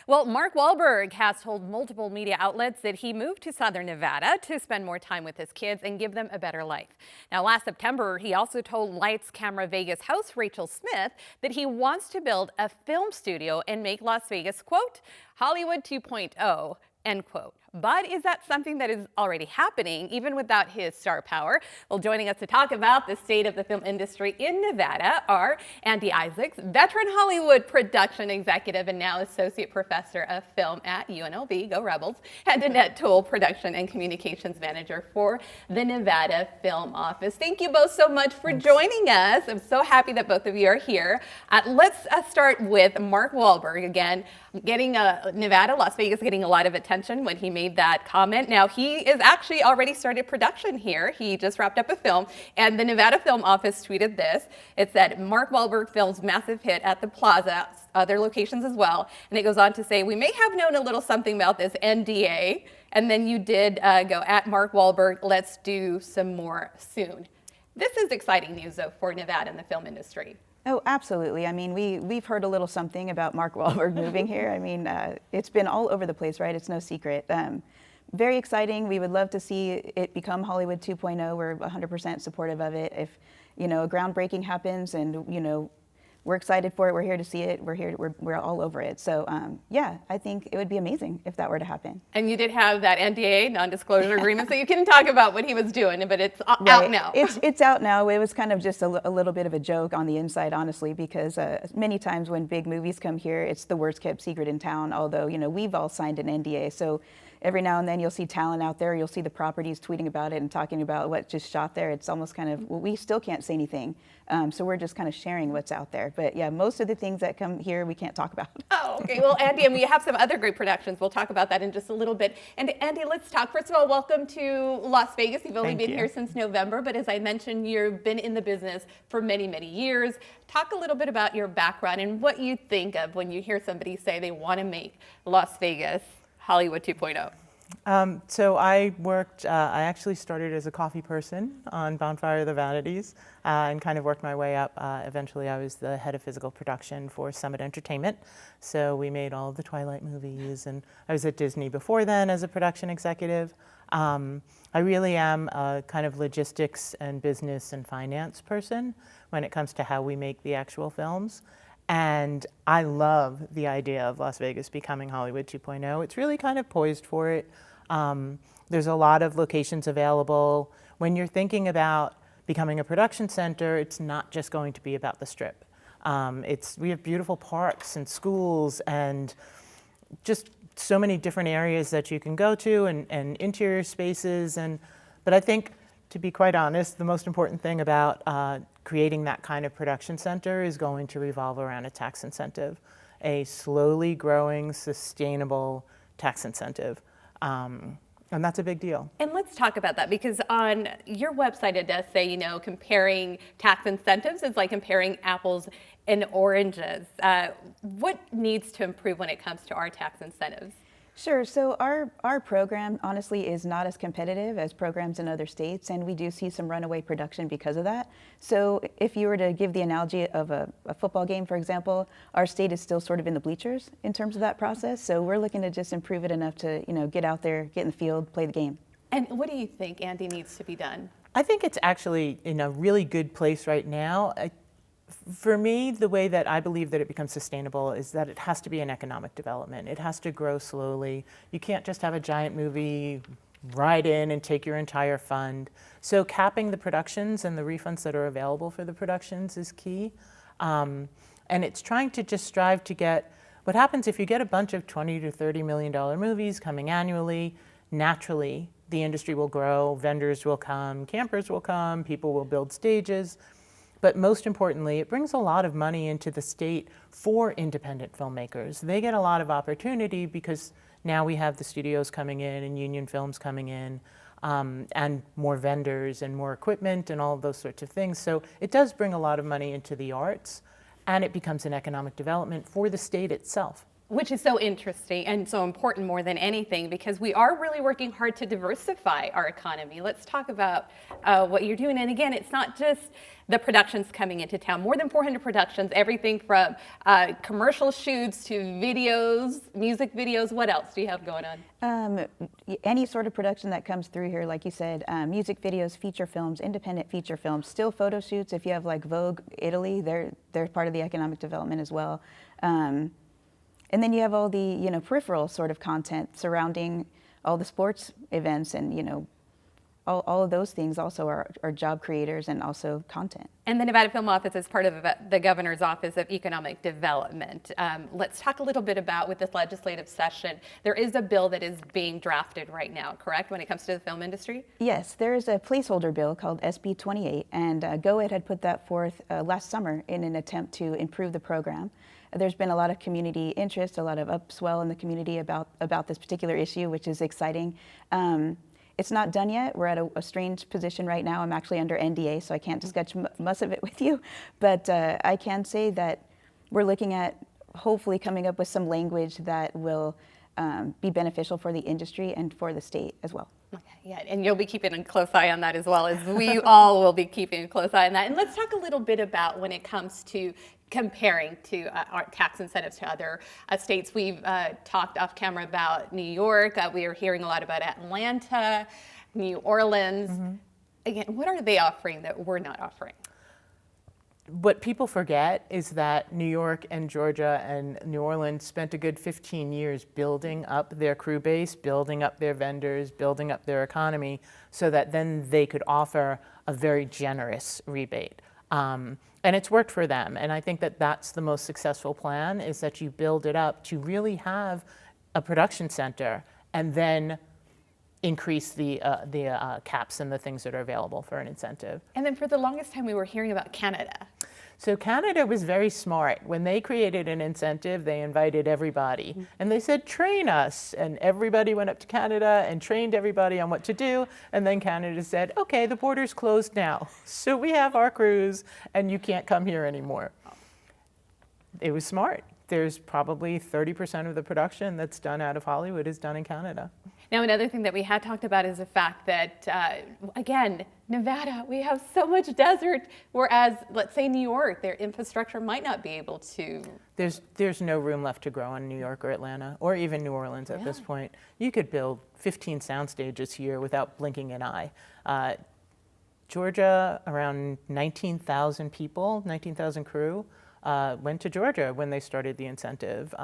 Well, Mark Wahlberg has told multiple media outlets that he moved to Southern Nevada to spend more time with his kids and give them a better life. Now, last September, he also told Lights Camera Vegas host Rachel Smith that he wants to build a film studio and make Las Vegas, quote, Hollywood 2.0, end quote. But is that something that is already happening, even without his star power? Well, joining us to talk about the state of the film industry in Nevada are Andy Isaacs, veteran Hollywood production executive and now associate professor of film at UNLV, go Rebels, and Annette Toole, production and communications manager for the Nevada Film Office. Thank you both so much for joining us. I'm so happy that both of you are here. Let's start with Mark Wahlberg again, getting Nevada, Las Vegas, getting a lot of attention when he made that comment. Now, he is actually already started production here. He just wrapped up a film, and the Nevada Film Office tweeted this. It said, Mark Wahlberg films massive hit at the Plaza, other locations as well. And it goes on to say, we may have known a little something about this NDA. And then you did go at Mark Wahlberg, let's do some more soon. This is exciting news, though, for Nevada and the film industry. Oh, absolutely. I mean, we've heard a little something about Mark Wahlberg moving here. I mean, it's been all over the place, right? It's no secret. Very exciting. We would love to see it become Hollywood 2.0. We're 100% supportive of it. If, a groundbreaking happens and, we're excited for it. We're here to see it. We're all over it. So, yeah, I think it would be amazing if that were to happen. And you did have that NDA, non-disclosure agreement, so you can talk about what he was doing, but it's out now. It's out now. It was kind of just a little bit of a joke on the inside, honestly, because many times when big movies come here, it's the worst kept secret in town, although, we've all signed an NDA. So every now and then you'll see talent out there, you'll see the properties tweeting about it and talking about what just shot there. It's almost kind of, well, we still can't say anything. So we're just kind of sharing what's out there. But yeah, most of the things that come here, we can't talk about. Oh, okay. Well, Andy, and we have some other great productions. We'll talk about that in just a little bit. And Andy, let's talk. First of all, welcome to Las Vegas. You've only been here since November, but as I mentioned, you've been in the business for many, many years. Talk a little bit about your background and what you think of when you hear somebody say they want to make Las Vegas Hollywood 2.0. So I actually started as a coffee person on Bonfire of the Vanities and kind of worked my way up. Eventually I was the head of physical production for Summit Entertainment. So we made all of the Twilight movies, and I was at Disney before then as a production executive. I really am a kind of logistics and business and finance person when it comes to how we make the actual films. And I love the idea of Las Vegas becoming Hollywood 2.0. It's really kind of poised for it. There's a lot of locations available. When you're thinking about becoming a production center, it's not just going to be about the Strip. We have beautiful parks and schools and just so many different areas that you can go to and interior spaces. But I think, to be quite honest, the most important thing about creating that kind of production center is going to revolve around a tax incentive, a slowly growing, sustainable tax incentive. And that's a big deal. And let's talk about that, because on your website it does say, comparing tax incentives is like comparing apples and oranges. What needs to improve when it comes to our tax incentives? Sure. So our program, honestly, is not as competitive as programs in other states, and we do see some runaway production because of that. So if you were to give the analogy of a football game, for example, our state is still sort of in the bleachers in terms of that process. So we're looking to just improve it enough to, get out there, get in the field, play the game. And what do you think, Andy, needs to be done? I think it's actually in a really good place right now. For me, the way that I believe that it becomes sustainable is that it has to be an economic development. It has to grow slowly. You can't just have a giant movie ride in and take your entire fund. So capping the productions and the refunds that are available for the productions is key. And it's trying to just strive to get, what happens if you get a bunch of $20 to $30 million movies coming annually, naturally the industry will grow, vendors will come, campers will come, people will build stages. But most importantly, it brings a lot of money into the state for independent filmmakers. They get a lot of opportunity because now we have the studios coming in and union films coming in, and more vendors and more equipment and all of those sorts of things. So it does bring a lot of money into the arts, and it becomes an economic development for the state itself. Which is so interesting and so important more than anything, because we are really working hard to diversify our economy. Let's talk about what you're doing. And again, it's not just the productions coming into town. More than 400 productions, everything from commercial shoots to videos, music videos. What else do you have going on? Any sort of production that comes through here, like you said, music videos, feature films, independent feature films, still photo shoots. If you have like Vogue Italy, they're part of the economic development as well. And then you have all the, peripheral sort of content surrounding all the sports events, and, all of those things also are job creators and also content. And the Nevada Film Office is part of the Governor's Office of Economic Development. Let's talk a little bit about, with this legislative session, there is a bill that is being drafted right now, correct, when it comes to the film industry? Yes, there is a placeholder bill called SB 28, and GOED had put that forth last summer in an attempt to improve the program. There's been a lot of community interest, a lot of upswell in the community about this particular issue, which is exciting. It's not done yet. We're at a strange position right now. I'm actually under NDA, so I can't discuss much of it with you. But I can say that we're looking at hopefully coming up with some language that will be beneficial for the industry and for the state as well. Okay, yeah, and you'll be keeping a close eye on that as well, as we all will be keeping a close eye on that. And let's talk a little bit about when it comes to comparing to our tax incentives to other states. We've talked off camera about New York. We are hearing a lot about Atlanta, New Orleans. Mm-hmm. Again, what are they offering that we're not offering? What people forget is that New York and Georgia and New Orleans spent a good 15 years building up their crew base, building up their vendors, building up their economy, so that then they could offer a very generous rebate. And it's worked for them. And I think that that's the most successful plan, is that you build it up to really have a production center and then increase the caps and the things that are available for an incentive. And then for the longest time, we were hearing about Canada. So Canada was very smart. When they created an incentive, they invited everybody. Mm-hmm. And they said, train us. And everybody went up to Canada and trained everybody on what to do. And then Canada said, okay, the border's closed now. So we have our crews and you can't come here anymore. It was smart. There's probably 30% of the production that's done out of Hollywood is done in Canada. Now, another thing that we had talked about is the fact that, again, Nevada, we have so much desert, whereas, let's say New York, their infrastructure might not be able to. There's no room left to grow in New York or Atlanta, or even New Orleans at this point. You could build 15 sound stages here without blinking an eye. Georgia, around 19,000 people, 19,000 crew, went to Georgia when they started the incentive.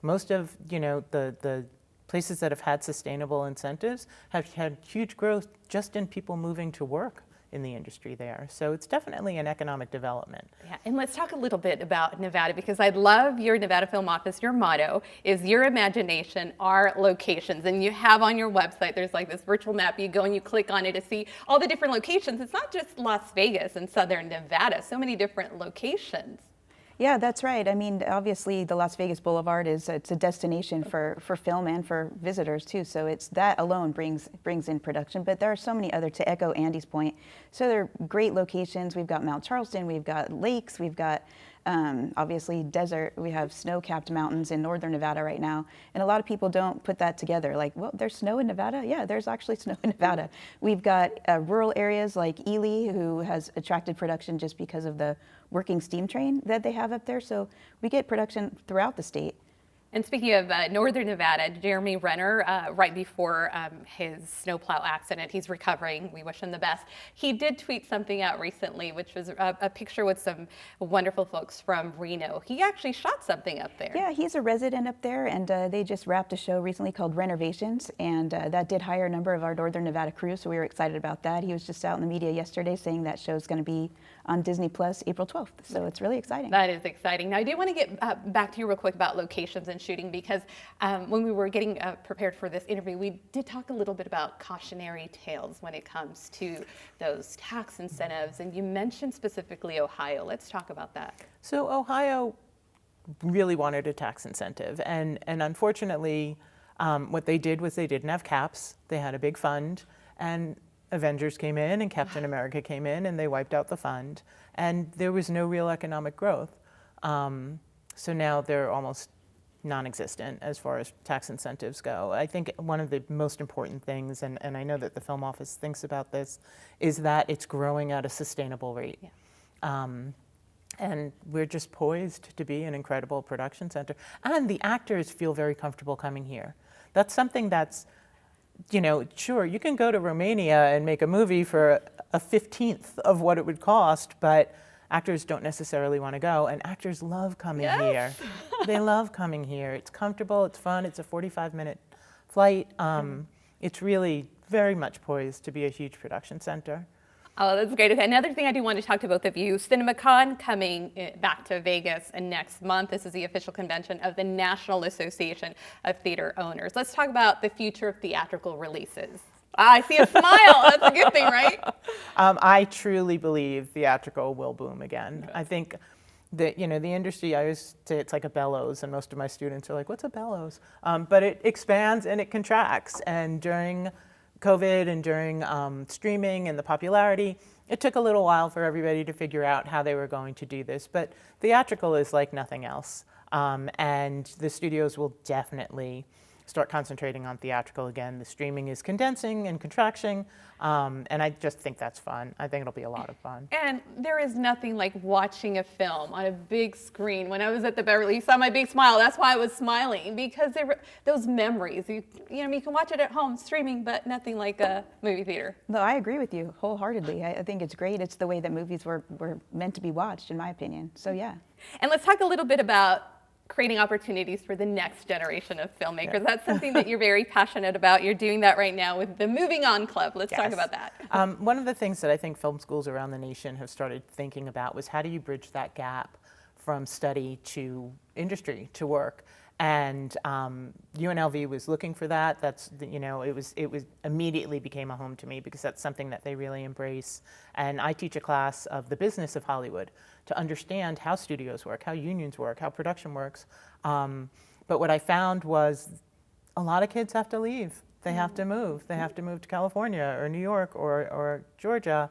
Most of, the places that have had sustainable incentives have had huge growth just in people moving to work in the industry there. So it's definitely an economic development. Yeah, and let's talk a little bit about Nevada, because I love your Nevada Film Office. Your motto is your imagination, our locations. And you have on your website, there's like this virtual map. You go and you click on it to see all the different locations. It's not just Las Vegas and Southern Nevada, so many different locations. Yeah, that's right. I mean, obviously, the Las Vegas Boulevard it's a destination for film and for visitors too. So it's that alone brings in production. But there are so many other, to echo Andy's point. So there are great locations. We've got Mount Charleston. We've got lakes. We've got obviously desert. We have snow-capped mountains in northern Nevada right now. And a lot of people don't put that together. Like, well, there's snow in Nevada? Yeah, there's actually snow in Nevada. We've got rural areas like Ely, who has attracted production just because of the working steam train that they have up there. So we get production throughout the state. And speaking of northern Nevada, Jeremy Renner, right before his snowplow accident, he's recovering. We wish him the best. He did tweet something out recently, which was a picture with some wonderful folks from Reno. He actually shot something up there. Yeah, he's a resident up there, and they just wrapped a show recently called Renovations, and that did hire a number of our northern Nevada crews, so we were excited about that. He was just out in the media yesterday saying that show's going to be on Disney Plus April 12th, so it's really exciting. That is exciting. Now, I do want to get back to you real quick about locations and shooting, because when we were getting prepared for this interview, we did talk a little bit about cautionary tales when it comes to those tax incentives, and you mentioned specifically Ohio. Let's talk about that. So Ohio really wanted a tax incentive, and unfortunately, what they did was they didn't have caps. They had a big fund, and Avengers came in and Captain America came in and they wiped out the fund, and there was no real economic growth. So now they're almost non-existent as far as tax incentives go. I think one of the most important things, and I know that the Film Office thinks about this, is that it's growing at a sustainable rate. Yeah. And we're just poised to be an incredible production center. And the actors feel very comfortable coming here. That's something that's, sure, you can go to Romania and make a movie for a 15th of what it would cost, but actors don't necessarily want to go, and actors love coming here. They love coming here. It's comfortable, it's fun, it's a 45-minute flight. It's really very much poised to be a huge production center. Oh, that's great. Okay, another thing I do want to talk to both of you, CinemaCon coming back to Vegas next month. This is the official convention of the National Association of Theater Owners. Let's talk about the future of theatrical releases. I see a smile. That's a good thing, right? I truly believe theatrical will boom again. I think that, the industry, I always say it's like a bellows, and most of my students are like, what's a bellows? But it expands and it contracts. And during COVID and during streaming and the popularity, it took a little while for everybody to figure out how they were going to do this. But theatrical is like nothing else. And the studios will definitely start concentrating on theatrical again. The streaming is condensing and contracting, and I just think that's fun. I think it'll be a lot of fun. And there is nothing like watching a film on a big screen. When I was at the Beverly, you saw my big smile. That's why I was smiling, because there were those memories. You can watch it at home streaming, but nothing like a movie theater. No, I agree with you wholeheartedly. I think it's great. It's the way that movies were meant to be watched, in my opinion. So yeah. And let's talk a little bit about creating opportunities for the next generation of filmmakers. Yeah. That's something that you're very passionate about. You're doing that right now with the Moving On Club. Let's talk about that. One of the things that I think film schools around the nation have started thinking about was, how do you bridge that gap from study to industry, to work? And UNLV was looking for that. That's, it was immediately became a home to me, because that's something that they really embrace. And I teach a class of the business of Hollywood, to understand how studios work, how unions work, how production works. But what I found was a lot of kids have to leave. They have to move. They have to move to California or New York or Georgia.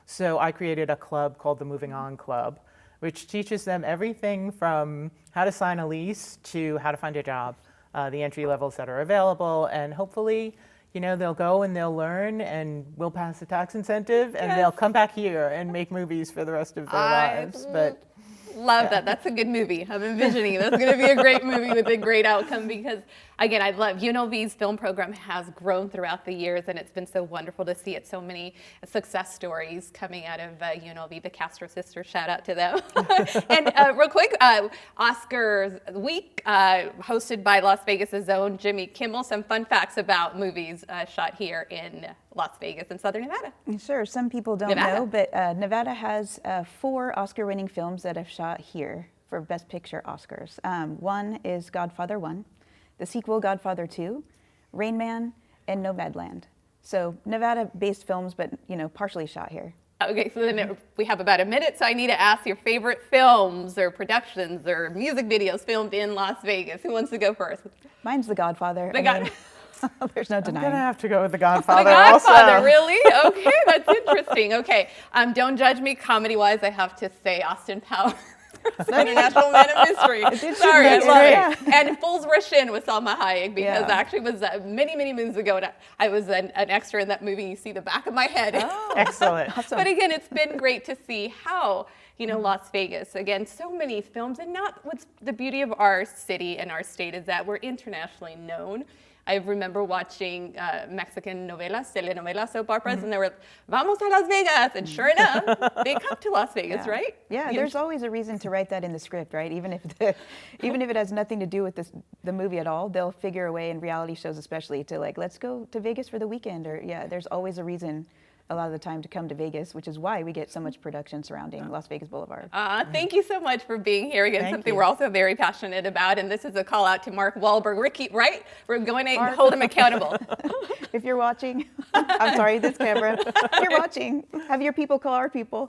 So I created a club called the Moving On Club, which teaches them everything from how to sign a lease to how to find a job, the entry levels that are available, and hopefully, they'll go and they'll learn, and we'll pass the tax incentive, and they'll come back here and make movies for the rest of their lives. But love that. That's a good movie. I'm envisioning that's going to be a great movie with a great outcome, because, again, I love UNLV's film program has grown throughout the years, and it's been so wonderful to see it. So many success stories coming out of UNLV. The Castro sisters, shout out to them. And real quick, Oscars Week, hosted by Las Vegas' own Jimmy Kimmel. Some fun facts about movies shot here in Las Vegas and Southern Nevada. Sure, some people don't know, but Nevada has 4 Oscar-winning films that have shot here for Best Picture Oscars. One is Godfather 1, the sequel Godfather 2, Rain Man, and Nomadland. So Nevada-based films, but partially shot here. Okay, so then we have about a minute, so I need to ask your favorite films or productions or music videos filmed in Las Vegas. Who wants to go first? Mine's The Godfather. There's no denying. I'm gonna have to go with The Godfather. The Godfather, also. Really? Okay, that's interesting. Okay, don't judge me comedy-wise. I have to say Austin Powers. International Man of Mystery. Sorry, I love it. And Fools Rush In with Salma Hayek, because actually it was many, many moons ago, and I was an extra in that movie. You see the back of my head. Oh, excellent. Awesome. But again, it's been great to see how, Las Vegas, again, so many films, and not what's the beauty of our city and our state is that we're internationally known. I remember watching Mexican novelas, telenovelas, soap operas, and they were, vamos a Las Vegas. And sure enough, they come to Las Vegas, right? Yeah, there's always a reason to write that in the script, right? Even if it has nothing to do with the movie at all, they'll figure a way, in reality shows especially, to let's go to Vegas for the weekend. Or there's always a reason a lot of the time to come to Vegas, which is why we get so much production surrounding Las Vegas Boulevard. Thank you so much for being here. Again, something we're also very passionate about, and this is a call out to Mark Wahlberg. Ricky, right? We're going to hold him accountable. If you're watching, I'm sorry, this camera. If you're watching, have your people call our people.